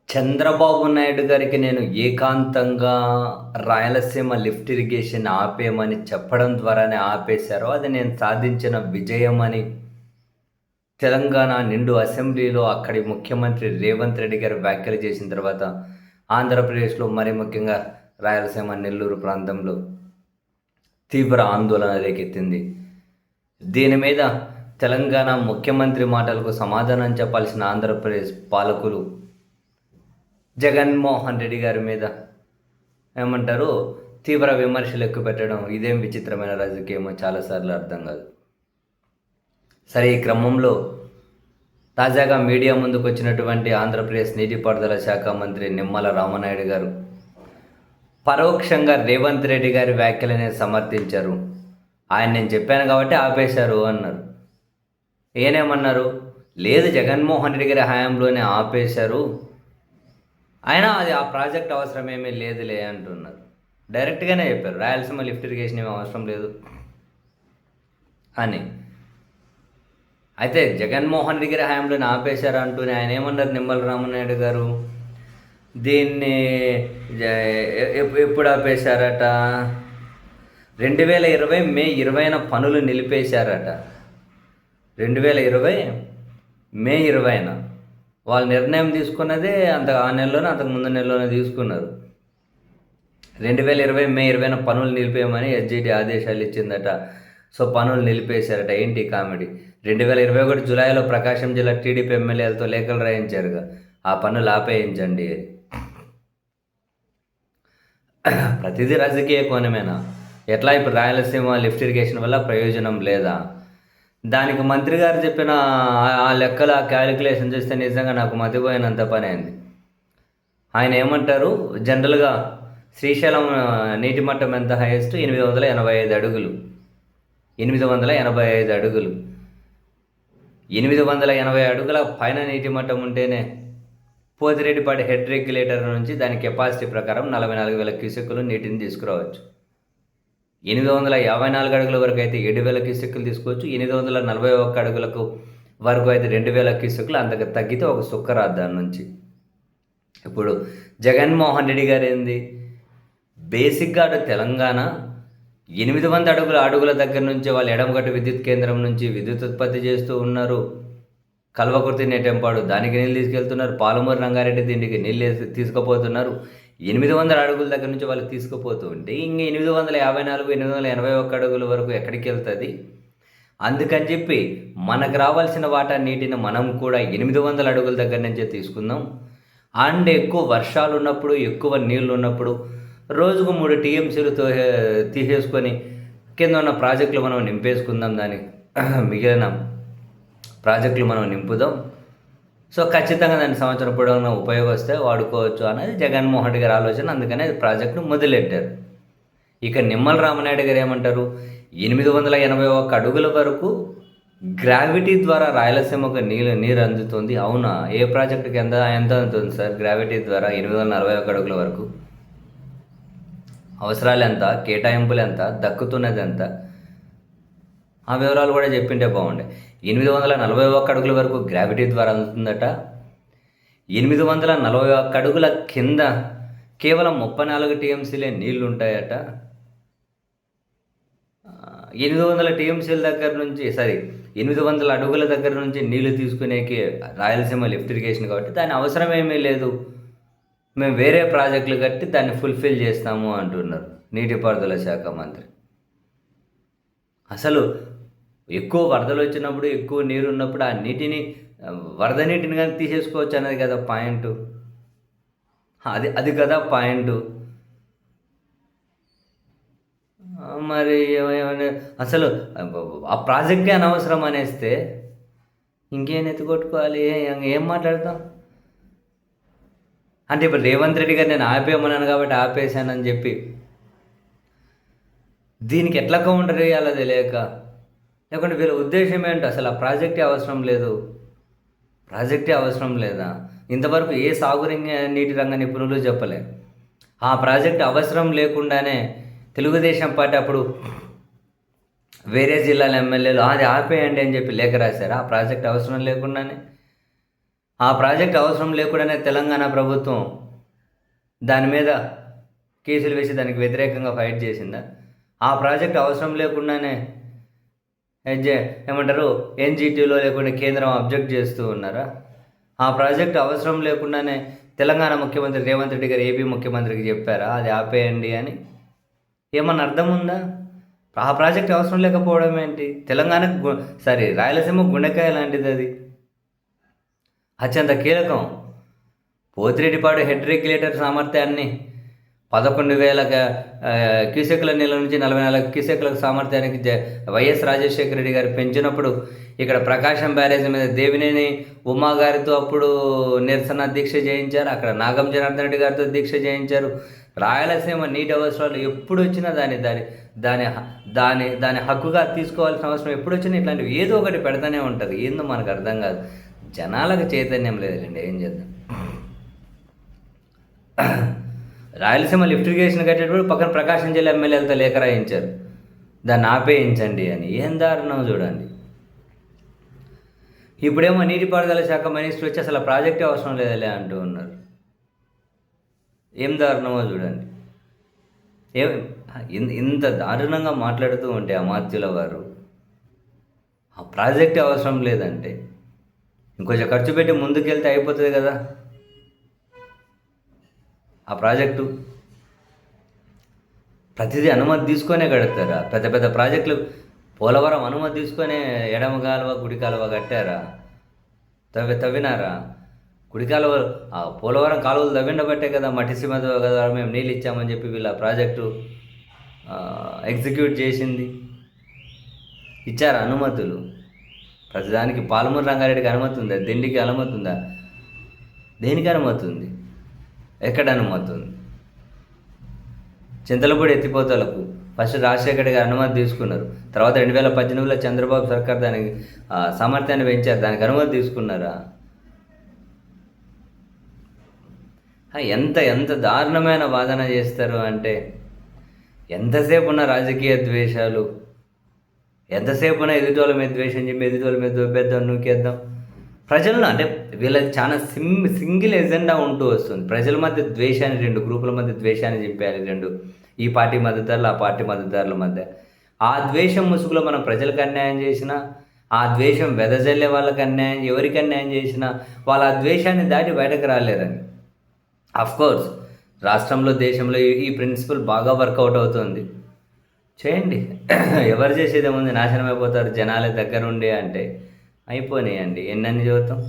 చంద్రబాబు నాయుడు గారికి నేను ఏకాంతంగా రాయలసీమ లిఫ్ట్ ఇరిగేషన్ ఆపేయమని చెప్పడం ద్వారానే ఆపేశారో అది నేను సాధించిన విజయమని తెలంగాణ నిండు అసెంబ్లీలో అక్కడి ముఖ్యమంత్రి రేవంత్ రెడ్డి గారు వ్యాఖ్యలు చేసిన తర్వాత ఆంధ్రప్రదేశ్లో మరి ముఖ్యంగా రాయలసీమ నెల్లూరు ప్రాంతంలో తీవ్ర ఆందోళన రేకెత్తింది. దీని మీద తెలంగాణ ముఖ్యమంత్రి మాటలకు సమాధానం చెప్పాల్సిన ఆంధ్రప్రదేశ్ పాలకులు జగన్మోహన్ రెడ్డి గారి మీద ఏమంటారు తీవ్ర విమర్శలు ఎక్కువ పెట్టడం ఇదేం విచిత్రమైన రాజకీయమో చాలాసార్లు అర్థం కాదు. సరే, ఈ క్రమంలో తాజాగా మీడియా ముందుకు వచ్చినటువంటి ఆంధ్రప్రదేశ్ నీటిపారుదల శాఖ మంత్రి నిమ్మల రామనాయుడు గారు పరోక్షంగా రేవంత్ రెడ్డి గారి వ్యాఖ్యలనే సమర్థించారు. ఆయన నేను చెప్పాను కాబట్టి ఆపేశారు అన్నారు. ఏనేమన్నారు? లేదు, జగన్మోహన్ రెడ్డి గారి హయాంలోనే ఆపేశారు, అయినా అది ఆ ప్రాజెక్ట్ అవసరం ఏమీ లేదులే అంటున్నారు. డైరెక్ట్గానే చెప్పారు, రాయలసీమ లిఫ్ట్ ఇరిగేషన్ ఏమీ అవసరం లేదు అని. అయితే జగన్మోహన్ రెడ్డి గారి హయాంలోనే ఆపేశారు అంటూనే ఆయన ఏమన్నారు నిమ్మల రామనాయుడు గారు? దీన్ని ఎప్పుడు ఆపేశారట? 2020 మే 20న పనులు నిలిపేశారట. 2020 మే 20న వాళ్ళు నిర్ణయం తీసుకున్నదే ఆ నెలలోనే, అంతకు ముందు నెలలోనే తీసుకున్నారు. 2020 మే 20న పనులు నిలిపేయమని ఎస్జిటి ఆదేశాలు ఇచ్చిందట. సో పనులు నిలిపేశారట. ఏంటి కామెడీ? 2021 జూలైలో ప్రకాశం జిల్లా టీడీపీ ఎమ్మెల్యేలతో లేఖలు రాయించారుగా, ఆ పనులు ఆపేయించండి. ప్రతిదీ రాజకీయ కోణమేనా? ఎట్లా ఇప్పుడు రాయలసీమ లిఫ్ట్ ఇరిగేషన్ వల్ల ప్రయోజనం లేదా? దానికి మంత్రి గారు చెప్పిన ఆ లెక్కలు, ఆ క్యాలిక్యులేషన్ చూస్తే నిజంగా నాకు మతిపోయినంత పని అయింది. ఆయన ఏమంటారు, జనరల్గా శ్రీశైలం నీటి మట్టం ఎంత హైయెస్ట్? 885 అడుగులు. 885 అడుగులు. 880 అడుగుల పైన నీటి మట్టం ఉంటేనే పోతిరెడ్డిపాటి హెడ్ రెగ్యులేటర్ నుంచి దాని కెపాసిటీ ప్రకారం 44,000 క్యూసెక్కులు నీటిని తీసుకురావచ్చు. 854 అడుగుల వరకు అయితే 7,000 క్యూసెక్కులు తీసుకోవచ్చు. 841 అడుగులకు వరకు అయితే 2,000 క్యూసెక్కులు. అంతకు తగ్గితే ఒక సుక్క రాదు దాని నుంచి. ఇప్పుడు జగన్మోహన్ రెడ్డి గారు ఏంది, బేసిక్గా అటు తెలంగాణ 800 అడుగుల దగ్గర నుంచి వాళ్ళు ఎడమగట్టు విద్యుత్ కేంద్రం నుంచి విద్యుత్ ఉత్పత్తి చేస్తూ ఉన్నారు. కల్వకుర్తి నెట్టెంపాడు దానికి నీళ్ళు తీసుకెళ్తున్నారు. పాలమూరు రంగారెడ్డి దీనికి నీళ్ళు తీసుకుపోతున్నారు. 800 అడుగుల దగ్గర నుంచి వాళ్ళు తీసుకుపోతూ ఉంటే ఇంక 854, 881 అడుగుల వరకు ఎక్కడికి వెళ్తుంది? అందుకని చెప్పి మనకు రావాల్సిన వాటా నీటిని మనం కూడా 800 అడుగుల దగ్గర నుంచే తీసుకుందాం. అండ్ ఎక్కువ వర్షాలు ఉన్నప్పుడు, ఎక్కువ నీళ్ళు ఉన్నప్పుడు రోజుకు 3 టీఎంసీలు తీసేసుకొని కింద ఉన్న ప్రాజెక్టులు మనం నింపేసుకుందాం. దానికి మిగిలిన ప్రాజెక్టులు మనం నింపుదాం. సో ఖచ్చితంగా దాని సంవత్సరం పొడవునా ఉపయోగిస్తే వాడుకోవచ్చు అనేది జగన్మోహన్ రెడ్డి గారి ఆలోచన. అందుకనే ప్రాజెక్టును మొదలెట్టారు. ఇక నిమ్మల రామనాయుడు గారు ఏమంటారు, 881 అడుగుల వరకు గ్రావిటీ ద్వారా రాయలసీమకు నీరు అందుతుంది. అవునా? ఏ ప్రాజెక్టుకి ఎంత అందుతుంది సార్ గ్రావిటీ ద్వారా? 841 అడుగుల వరకు అవసరాలు ఎంత, కేటాయింపులు ఎంత, దక్కుతున్నది ఎంత, ఆ వివరాలు కూడా చెప్పింటే బాగుండే. 841 అడుగుల వరకు గ్రావిటీ ద్వారా అందుతుందట. 841 అడుగుల కింద కేవలం 34 టీఎంసీలే నీళ్లు ఉంటాయట. 800 టీఎంసీల దగ్గర నుంచి 800 అడుగుల దగ్గర నుంచి నీళ్లు తీసుకునేకి రాయలసీమ లిఫ్ట్ ఇరిగేషన్ కాబట్టి దాని అవసరం ఏమీ లేదు, మేము వేరే ప్రాజెక్టులు కట్టి దాన్ని ఫుల్ఫిల్ చేస్తాము అంటున్నారు నీటిపారుదల శాఖ మంత్రి. అసలు ఎక్కువ వరదలు వచ్చినప్పుడు, ఎక్కువ నీరు ఉన్నప్పుడు ఆ నీటిని, వరద నీటిని కానీ తీసేసుకోవచ్చు అనేది కదా పాయింట్. అది కదా పాయింట్. మరి అసలు ఆ ప్రాజెక్టే అనవసరం అనేస్తే ఇంకేం ఎత్తుకొట్టుకోవాలి? ఏం మాట్లాడతాం? అంటే ఇప్పుడు రేవంత్ రెడ్డి గారు నేను ఆపేయమన్నాను కాబట్టి ఆపేశానని చెప్పి దీనికి ఎట్లా కౌంటర్ వేయాలో తెలియక, లేకుంటే వీళ్ళ ఉద్దేశం ఏంటి? అసలు ఆ ప్రాజెక్టే అవసరం లేదు, ప్రాజెక్టే అవసరం లేదా? ఇంతవరకు ఏ నీటి రంగ నిపుణులు చెప్పలే. ఆ ప్రాజెక్ట్ అవసరం లేకుండానే తెలుగుదేశం పార్టీ అప్పుడు వేరే జిల్లాల ఎమ్మెల్యేలు అది ఆపేయండి అని చెప్పి లేఖ రాశారు. ఆ ప్రాజెక్ట్ అవసరం లేకుండానే ఆ ప్రాజెక్ట్ అవసరం లేకుండానే తెలంగాణ ప్రభుత్వం దాని మీద కేసులు వేసి దానికి వ్యతిరేకంగా ఫైట్ చేసిందా? ఆ ప్రాజెక్ట్ అవసరం లేకుండానే ఏమంటారు ఎన్జిటీలో లేకుండా కేంద్రం అబ్జెక్ట్ చేస్తూ ఉన్నారా? ఆ ప్రాజెక్టు అవసరం లేకుండానే తెలంగాణ ముఖ్యమంత్రి రేవంత్ రెడ్డి గారు ఏపీ ముఖ్యమంత్రికి చెప్పారా అది ఆపేయండి అని? ఏమన్నా అర్థం ఉందా? ఆ ప్రాజెక్ట్ అవసరం లేకపోవడం ఏంటి? తెలంగాణకు రాయలసీమ గుండెకాయ లాంటిది అది, అత్యంత కీలకం. పోతిరెడ్డిపాడు హెడ్ రెగ్యులేటర్ సామర్థ్యాన్ని 11,000 క్యూసెక్ల నీళ్ళ నుంచి 44 క్యూసెక్ల సామర్థ్యానికి వైఎస్ రాజశేఖర రెడ్డి గారు పెంచినప్పుడు ఇక్కడ ప్రకాశం బ్యారేజ్ మీద దేవినేని ఉమా గారితో అప్పుడు నిరసన దీక్ష చేయించారు. అక్కడ నాగం జనార్దన్ రెడ్డి గారితో దీక్ష చేయించారు. రాయలసీమ నీటి అవసరాలు ఎప్పుడు వచ్చినా దాని దాని దాని దాని దాని హక్కుగా తీసుకోవాల్సిన అవసరం ఎప్పుడు వచ్చినా ఇట్లాంటివి ఏదో ఒకటి పెడతానే ఉంటుంది. ఏందో మనకు అర్థం కాదు. జనాలకు చైతన్యం లేదండి, ఏం చేద్దాం. రాయలసీమ లిఫ్ట్ ఇరిగేషన్ కట్టేటప్పుడు పక్కన ప్రకాశం జిల్లా ఎమ్మెల్యేలతో లేఖ రాయించారు, దాన్ని ఆపేయించండి అని. ఏం దారుణం చూడండి. ఇప్పుడేమో నీటిపారుదల శాఖ మినిస్టర్ వచ్చి అసలు ప్రాజెక్టే అవసరం లేదలే అంటూ ఉన్నారు. ఏం దారుణమో చూడండి. ఇంత దారుణంగా మాట్లాడుతూ ఉంటే అమాత్యుల వారు ఆ ప్రాజెక్టే అవసరం లేదంటే ఇంకొంచెం ఖర్చు పెట్టి ముందుకెళ్తే అయిపోతుంది కదా ఆ ప్రాజెక్టు. ప్రతిదీ అనుమతి తీసుకొనే కడతారా? పెద్ద పెద్ద ప్రాజెక్టులు పోలవరం అనుమతి తీసుకొనే ఎడమ కాలువ గుడి కాలువ కట్టారా? తవ్వినారా? గుడి కాలువ పోలవరం కాలువలు తవ్విండబట్టే కదా మట్టిసీమ కదా మేము నీళ్ళు ఇచ్చామని చెప్పి వీళ్ళ ప్రాజెక్టు ఎగ్జిక్యూట్ చేసింది. ఇచ్చారా అనుమతులు? ప్రతిదానికి పాలమూరు రంగారెడ్డికి అనుమతి ఉందా? దిండికి అనుమతి ఉందా? దేనికి అనుమతి ఉంది? ఎక్కడ అనుమతి ఉంది? చింతలపూడి ఎత్తిపోతలకు ఫస్ట్ రాజశేఖర్ గారు అనుమతి తీసుకున్నారు. తర్వాత 2018లో చంద్రబాబు సర్కార్ దానికి సామర్థ్యాన్ని పెంచారు, దానికి అనుమతి తీసుకున్నారా? ఎంత ఎంత దారుణమైన వాదన చేస్తారు అంటే, ఎంతసేపు ఉన్న రాజకీయ ద్వేషాలు, ఎంతసేపు ఉన్న ఎదుటోళ్ళ మీద ద్వేషం చెప్పి ఎదుటోళ్ళ మీద దొబ్బేద్దాం నూకేద్దాం. ప్రజలను అంటే వీళ్ళకి చాలా సింగిల్ ఎజెండా ఉంటూ వస్తుంది. ప్రజల మధ్య ద్వేషాన్ని, 2 గ్రూపుల మధ్య ద్వేషాన్ని చింపేయాలి, ఈ పార్టీ మద్దతుదారులు ఆ పార్టీ మద్దతుదారుల మధ్య. ఆ ద్వేషం ముసుగులో మనం ప్రజలకు అన్యాయం చేసినా, ఆ ద్వేషం వెదజల్లే వాళ్ళకి అన్యాయం, ఎవరికి అన్యాయం చేసినా వాళ్ళ ఆ ద్వేషాన్ని దాటి బయటకు రాలేరని. అఫ్కోర్స్ రాష్ట్రంలో దేశంలో ఈ ప్రిన్సిపల్ బాగా వర్కౌట్ అవుతుంది. చేయండి, ఎవరు చేసేదేముంది, నాశనం అయిపోతారు జనాలే దగ్గరుండి అంటే అయిపోయినాయండి. ఎన్నని చూద్దాం.